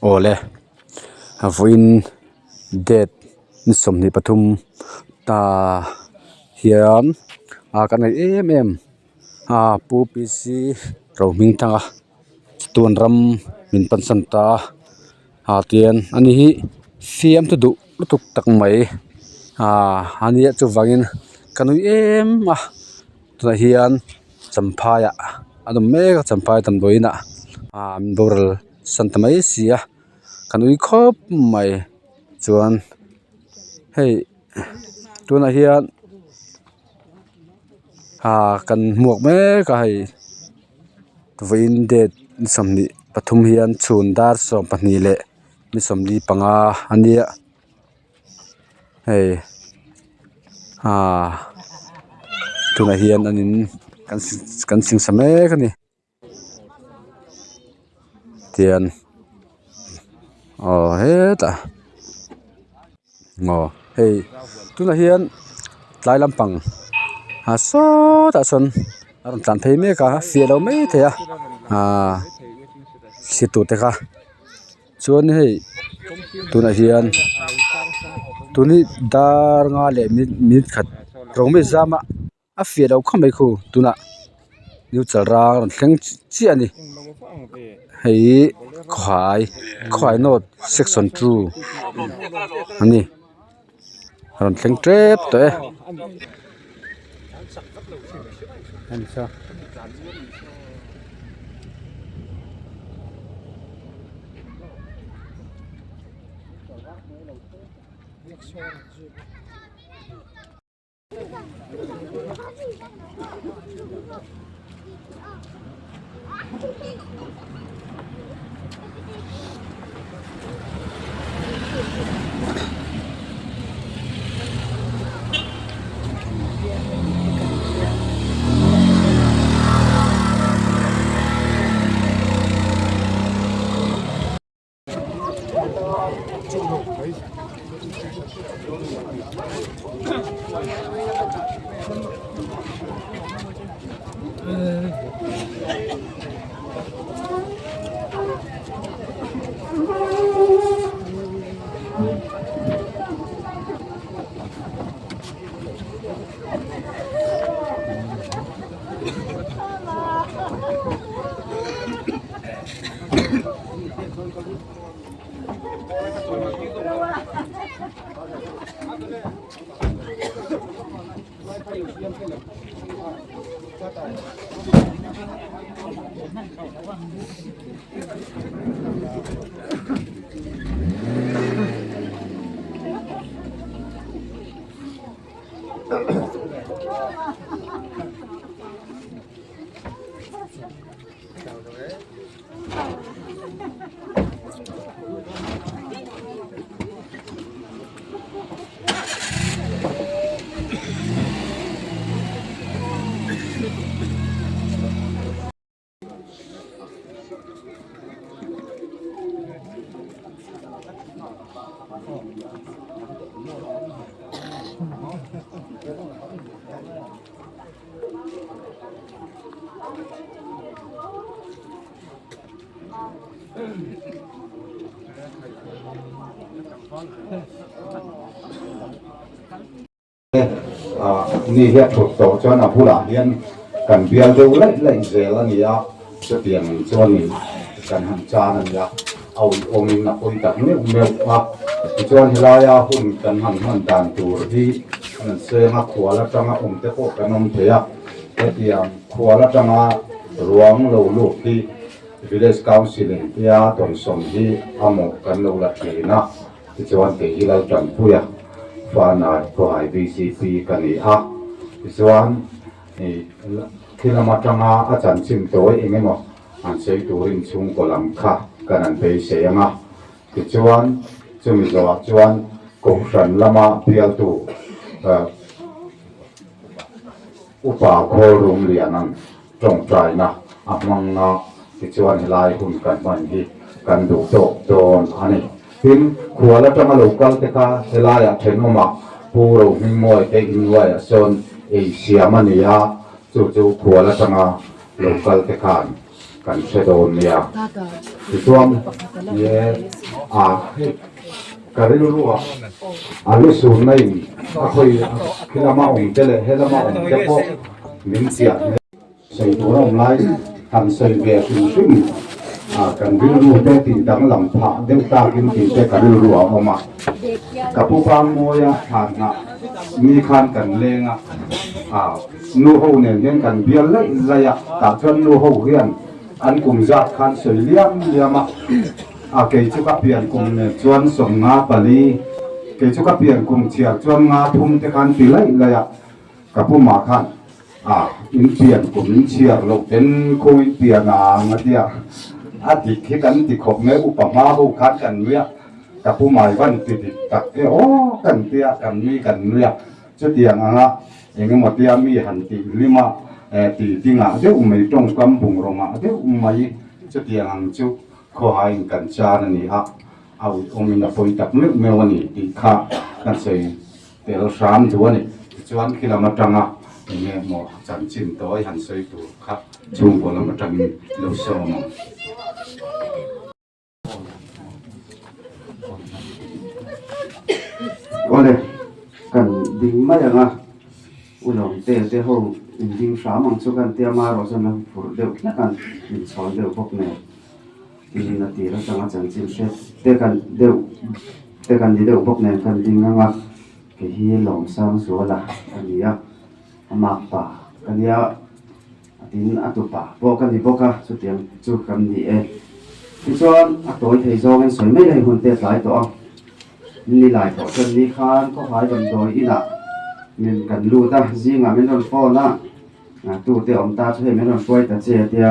ole havuin det ni somni pathum ta hian kan ai em pu pc roaming thanga tun ram min pansan ta tian ani hi siam tu du lutuk tak mai ania chu wangin kanui em tuna hian champhaya adum me champhai tam doina min boral santamai sia kanui khop mai chuan hei tuna hian kan muak me ka hei tuin det somni pathum hian chhun dar som pahnih le mi somli panga ania hei tuna hian anin kan singsame kani tian heta hei tuna hian tlai lampang so ta son aron tlan phei me ka fialo me thea situ te kha chuan hei tuna hian tuni dar nga le mit khat rong me zama fialo khamai khu tuna neutral rang ron thleng chi ani hei khwai note section 2 ani ron thleng trep to anh saoนี่เรียกถูกโตจนผู้หลานเรียนกันเบียร์เร็วไล่เสียแล้วนี่จะเปลี่ยนจนกันหันจานั่นยาเอาองค์นี้นับคนจากนี้เมื่อว่าจนเวลาหุ่นกันหันด่านตัวที่นั่นเสียมาขวาแล้วจังองค์เจ้าก็กันนมเทียแต่เดียงขวาแล้วจังรวมลูกที่Village Council ที่ตอนสมที่อโมกันลูกละทีนะที่จวนที่เราจันพูยฟ้าหนาก็ให้ BCP กันนี่ที่จวนที่เรามาจังอาจารย์ชิมตัวเองมั้งอันเสียตัวรินชุงก็ลำค่ากันอันไปเสียงที่จวนจะมีจวนกุศลละมาเพียรตัวอุปาโครุมเรียนนั้นจงใจนะมังที่ชวนลายหุ่นกันมันที่กันดูโดนอันนี้ถึงขัวแล้วจะมาลูกกันแต่ก็ลายเห็นมาผู้เราหิมวยเองด้วยส่วนเอเชียมันนี่จู่ขัวแล้วจะมาลูกกันแต่กัน กันเสดนเนี่ยที่ช่วงเนี่ยการเรียนรู้อันนี้ส่วนในคุยที่เรามาอุ่นเจเลยให้เรามาอุ่นเจพวกลิ้นเสียใส่ตัวเราไล่ทำใส่เบียร์ซึ่งการเรียนรู้ได้ติดดังลำพังเดี๋ยวตากินติดแต่การเรียนรู้ออกมากับผู้ฟังมวยฐานมีคันกันเลงนูฮูเนี่ยเรียนกันเบียร์เลยระยะตัดจนนูฮูเรียนอันกลุ่มจัดคันเสียเลี้ยงเกยชุกเปลี่ยนกลุ่มเนี่ยชวนส่งงาปลีเกยชุกเปลี่ยนกลุ่มเชียร์ชวนงาทุ่มที่คันตีเลยระยะกับผู้มาคันอินเปลี่ยนกลุ่มเชียร์เราเป็นคุยเปลี่ยนงาเดียติดที่กันติดขบเนื้ออุปมาผู้คันกันเรียกับผู้หมายวันติดตักโอ้กันเตียกันมีกันเรียจะเตียงอย่างหมดเตียมีหันติลิมาตีติงเดี๋ยวไม่ตรงกำบุงลงเดี๋ยวไม่จะเตียงจุขอให้กันชาหนี่เอาองค์นับไปตักเนื้อเมื่อวันนี้ติข้ากันใส่เดี๋ยวสามตัวนี่จวนกิโลเมตรเนี่ยหมอจันจินตัวหันใส่ตัวครับช่วงกิโลเมตรเราสมวันนี้กันดิ่งมาอย่างอุณหภูมิเตะเขาดิ่งสามังสุกันเตะมาเราจะมาฝึกเดี๋ยวแค่กันดิ่งสอนเดี๋ยวพวกเนี่ยทีนาทีเราจะมาจังจิมเชฟเตะกันเดี๋ยวพวกเนี่ยกันดิ่งงั้นก็ฮีหลงสามส่วนละกันนี้มากป่ากันนี้ดินอัตุป่าพวกกันที่พวกสุดยังจุกันนี้ที่ส่วนตัวที่จงสวยไม่ได้หุ่นเตะหลายตัวนี่หลายตัวจนนี้ข้านก็หายจนโดยอีน่ะมันกันรู้ตาจริงไม่ต้องฟ้อนตู้เตะอมตาช่วยไม่ต้องช่วยแต่เจียเตีย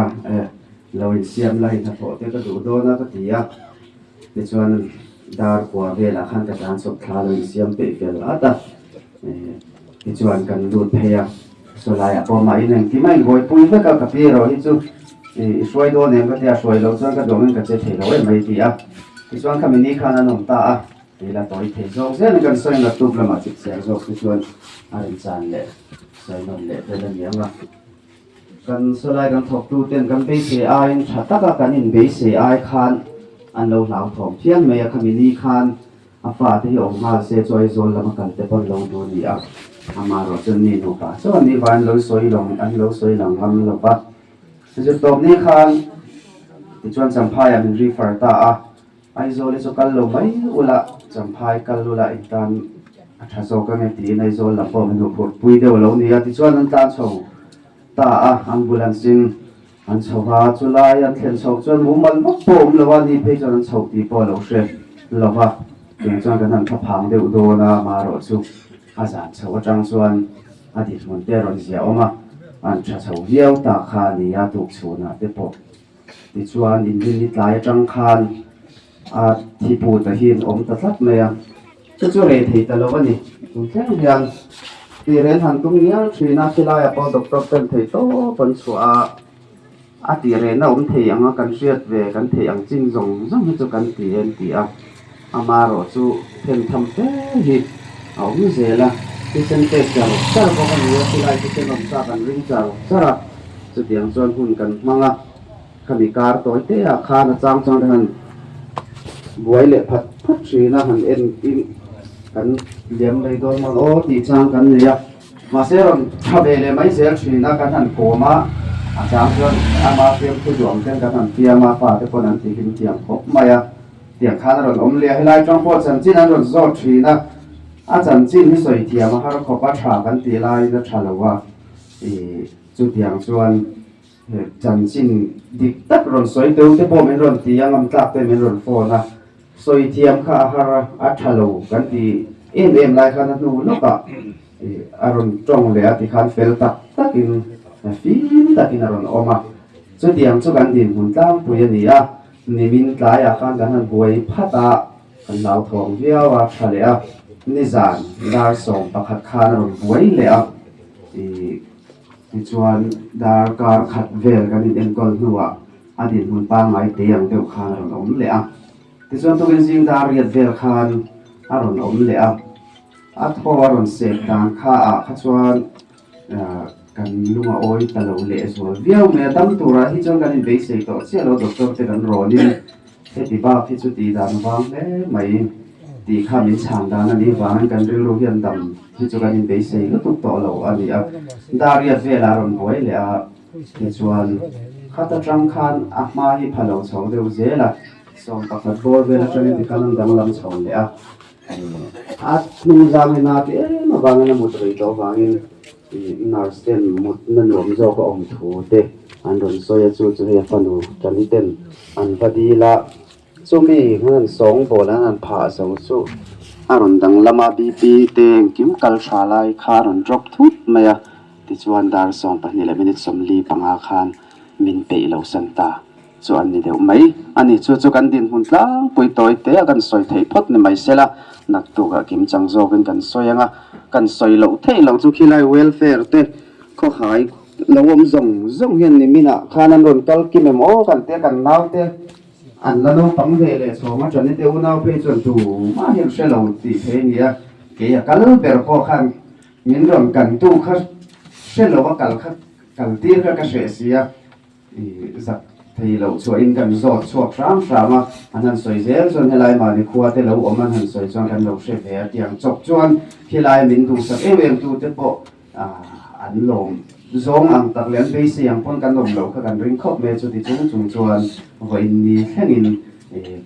เราเสียมไล่ถ้าพอเตะก็ดูโดนก็ตีที่ส่วนดาร์กว่าเวลาขั้นกระดานสุดท้ายเราเสียมเปรี้ยวที่ส่วนกันดูเพียสลายพอมาอีกหนึ่งที่ไม่บ่อยปุ้ยก็กับพี่เราที่จู่ช่วยโดนเนี่ยก็เดียช่วยเราส่วนก็โดนมันก็จะเทเราไม่ตีที่ส่วนคำนี้ข้านั้นอมตาเวลาต่อยเทจงเส้นกันใส่ละตุกละมาจิตเสียจงที่ชวนอะไรจานเละใส่นนเละเป็นอย่างนี้กันสลายกันถกตูเตียนกันไปเสียไอ้ชัดตะกันอินไปเสียไอ้คานอันเราเหล่าถมเพียงเมียคำนี้คานอาฟ้าที่ออกมาเสียจอยโซนละมากันแต่พอลงดูนี่อามาเราจะนี่นูปะส่วนนี้วันเราสวยลงอันเราสวยลงทำเราปะจะตบนี้คานที่ชวนสัมภาระมันรีฟัร์ตาไอโซเลสกัลโลไม่อุละจำพายกัลโลละอินตันถ้าโซกันไม่ตีในโซนละพอมันดูพูดปุยเดียวเราเนี่ยที่ชวนนั้นตาโซตาอัมบูลันซิงอันโซฟาจุลายันเขียนโซจนมุมันมุกโป่งละวันนี้เพจนั้นโซตีพอเราเชื่อละว่าเก่งจนกันนั้นถ้าพังเดียวโดนมาโรสุอาจารย์โซจังส่วนอดีตมันเตรอนเสียออกมาอันถ้าโซเยี่ยวตาคานี่ยาถูกชวนเตปอที่ชวนอินดินิตลายจังคานที่พูดแต่หินตะทัดเลยจะช่วยที่ตลอดวันนี้คุณแค่ยังที่เรียนหันตรงนี้ชีน่าชิลายพอดรเป็นที่โตเป็นสัวที่เรียนที่ยังกันเสียดเวกันที่ยังจริงจงให้จุกันที่เห็นที่มาโรจูเห็นทำเท่หิไม่เสียละที่เส้นเตะจังสารพัดนี้ชิลายที่เส้นลมซากันริงจังสารจุดยังส่วนหุ่นกันมังขมิการตัวเตะขาหน้าจังจังเดินบวยเละพัดชีนะหันเอ็นกันเลี้ยงเลยโดนมันโอ้ตีจางกันเนี่ยมาเสียรถ้าเบลไม่เสียชีนะกันหันโกมาอาจารย์ชวนมาเตรียมผู้ดวงเช่นกันหันเตียมาฝ่าที่คนนั้นตีกินเตียงครบมาเตียงข้านั้นอมเลี้ยให้ไล่จ้องพอจันจีนั้นโซชีนะอาจารย์จีนที่สวยเทียมาให้เราขบฉากันตีไล่แล้วฉาละว่าจุดเตียงชวนจันจีนดิบตัดรอนสวยเดียวที่พอไม่รอนตียังลำตักแต่ไม่รอนโฟนะสวยเทียมข้าหาอัฐโลกันที่เอ็มไลคันนู้นก็อารมณ์จ้องเลยที่คันเฟลตักินฟินตักินอารมณ์ออกมาสุดยังสุกันดินหุ่นตั้งปุยนี่นิมินกลายคันกันบวยพัตากันดาวทองเดียวทะเลนิจานดาร์ส่งประคัดคานอารมณ์บวยเลยที่ชวนดาร์การขัดเวลกันดินก่อนหัวอดีตหุ่นปังไอเตียงเดียวคานอารมณ์เลยที่ส่วนตัวจริงดาร์เรียดเวลคานอารมณ์เลยทอารมณ์เสกการข้าส่วนก กันลุงโอ้ยตะลุเลสวเวียวเมตั้มตัวระที่จงกันin base ต่อเสียเราดอกเตอร์เตกันรอนี่เฮติบ้าที่สุดตีดานวางไม่ตีข้ามินชางดานนี่วางกันเรื่องรูเรียนดำที่จงกันin base ก็ตุกต่อเราอันนี้ดาริยเวลารอนบ่อยเลยที่ชวนข้าตะจังคันอักมาฮิพะเราชาวเดียวเจละส่งตักบอลเวลาจะนี่กันดังลำชาวเลยนุ่งจางนาที่มาบางนะมุดเลยตัวบางนาร์สเตนมุดนั่นรวมโจก็อมถูเตอันโดนโซยจูจูเรียฟันูจันนิเตนอันพอดีละซูมีเงิน2โบแล้วอันผ่า2ซูอารอนดังลามาบีปีเตงกิมกัลชาไลคารอนดรอปทุบมาติจวนดาร์สองปนิเลมินิตสมลีปังอาคารมินเปย์เหลาสันตาส่วนนี้เดี๋ยวไม่อันนี้จู่ๆกันดินหุ่นล้างปุยต่อยเตะกันสอยไทยพดในไม่เสละนักตัวกับกิมจังโจกันสอยยังกันสอยเหลาเทเหลาจุขี้ไล่เวลเฟร์เตะเขาหายเหลาอมซงเห็นนี่มินะขานันโดนกัลกิมเอมโอกันเตะกันน้าวเตะอันละโนปังเวเลยสมาจนนี่เตะวนเอาไปจนดูมาเห็นเสเหลาตีเพนี่เกี่ยกัลเบอร์พอขันมินรวมกันตู้ขัดเสเหลาว่ากัลตีขัดกระเสียสักที่เราช่วยกันสอดช่วยสามอันนั้นสวยเสียส่วนที่ลายมาในครัวที่เราอมันหันสวยจนกันเราเสียเตียงจบจวนที่ลายมินดูสักเวงดูเตปอันลมซงอังตักเลี้ยงไปเสียงพ้นกันลมเรากันริงคบเมจุดจุงจวนวันนี้แค่นี้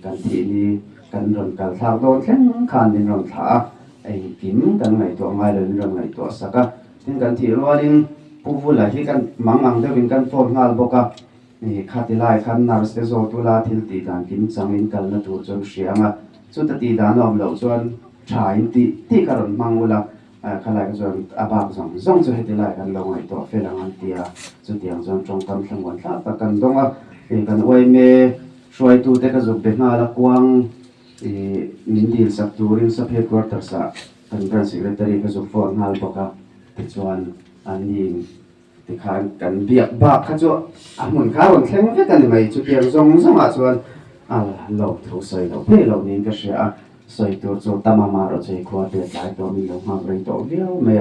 กันที่นี้กันรอนกันทางโดนแค่ขันดินรอนขากิมกันไหนตัวไม่เลยรอนไหนตัวสักถึงกันที่รัวลิงผู้ฟูหลายที่กันมังเดินกันโฟนงานบกนี่ข้าที่ไล่ขันนาร์สเตโซตุลาทิลตีดานกินจังอินกันละตัวจนเสียงสุดตีดานอมเหล่าจวนชายที่กระรนมังเวลาข้าไล่กันจวนอาบากส่งจะให้ที่ไล่กันลงไอตัวเฟลังอันเตียจุดเดียงจวนตรงตั้มทั้งวันละประกันตรงกันไว้เมช่วยตัวเด็กจุดเบงาละกวางมินดีสักตัวริมสับเฮดควอเตอร์สักกันเป็นสิเกรตรีก็จุดฟอนฮัลปกติจวนอันนี้ที่ขานกันเบียกบากขจวหมุนข้าวแข็งแค่กันไม่จุดเดียวส่งชวนเราถูกใส่เราเพื่อเรานี่ก็เสียใส่ตัวจุดตามมาเราใช้ขวดเดือดหลายตัวมีเรามาบริโภคเดียวไม่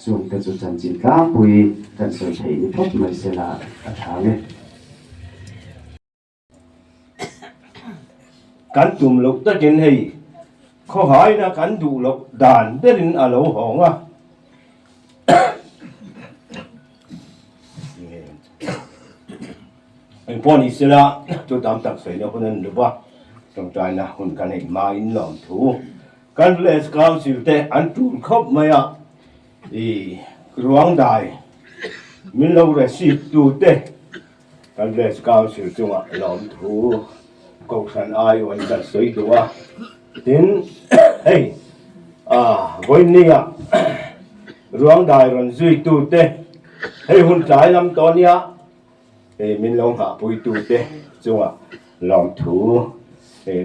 ส่วนกันจุดจันจินก้าปุยกันใส่ไทยนี่พบไม่เสียละทางเนี่ยกันตุ่มลูกตะกินให้เขาหายนะกันดูลูกด่านเดินอาโลหองไอ้พวกนี้เสียละจุดตามตักใส่เนี่ยคนนั้นหรือว่าต้องใจนะคนกันให้มาอินหลอมถูกันเลสกาวสิวแต่อันตูนครบไหมร้วงได้มิเราเรสิตูเตกันเลสกาวสิวจังหวะหลอมถูก็ฉันอายวันกันสวยตัวทีนเฮ้ยวันนี้ร้องได้รันสวยตัวเต้เฮ้ยหุ่นใจลำตอนนี้มินลงหาปุยตัวเต้จังหวะลองถู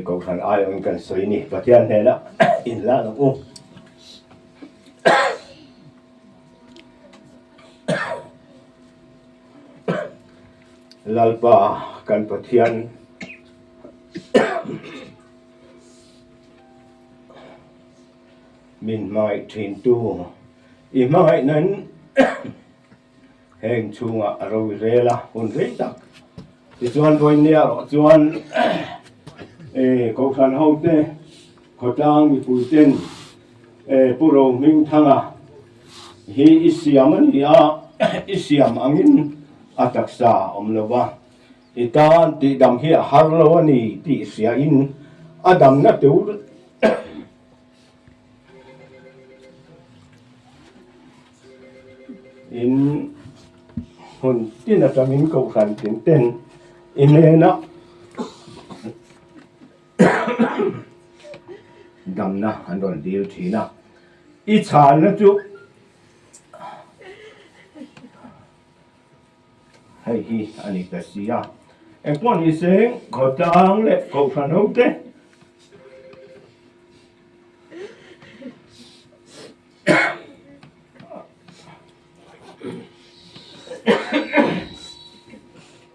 ก็ฉันอายวันกันสวยนี่ประเทศไหนละอินละน้องลาลปากันประเทศมินไม่ทิ้งตัวอีไม่นั้นแห่งช่วงเราเรียละคนเรียตักที่ชวนวันนี้ชวนเขาขันเขาเต้เขาจ้างมีผู้เต้นผู้เรามิงทั้งฮีอิสยามันฮีอิสยามอังอินอัตักษาอมลวะอีตาที่ดำฮีฮาร์ลวนี่ที่อิสยาอินอดัมนัดเดือดอินหุ่นที่น่าจะมีเขาขันเต้นอินเลยนะดำนะอันโดนดีลทีนะอีชานะจุให้ฮีอันนี้ก็เสียไอ้พวกนี้เสียงเขาจางเล็กเขาขันเอาเต้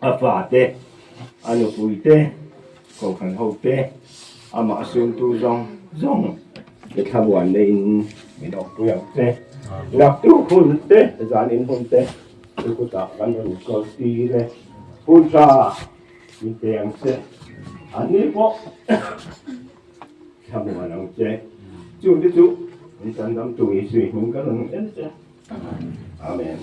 อาฟาเต้อันนี้ปุยเต้เขาขันเอาเต้อามาส่วนตัวจง cái tham quan đây mình đọc quyển thế đọc tu hôn thế giản in hôn thế tôi có đọc văn bản câu tí đấy hôn sa mình tiếng thế anh ấy có tham quan ông thế chú đi chú mình chân tâm tùy suy mình có lần thế amen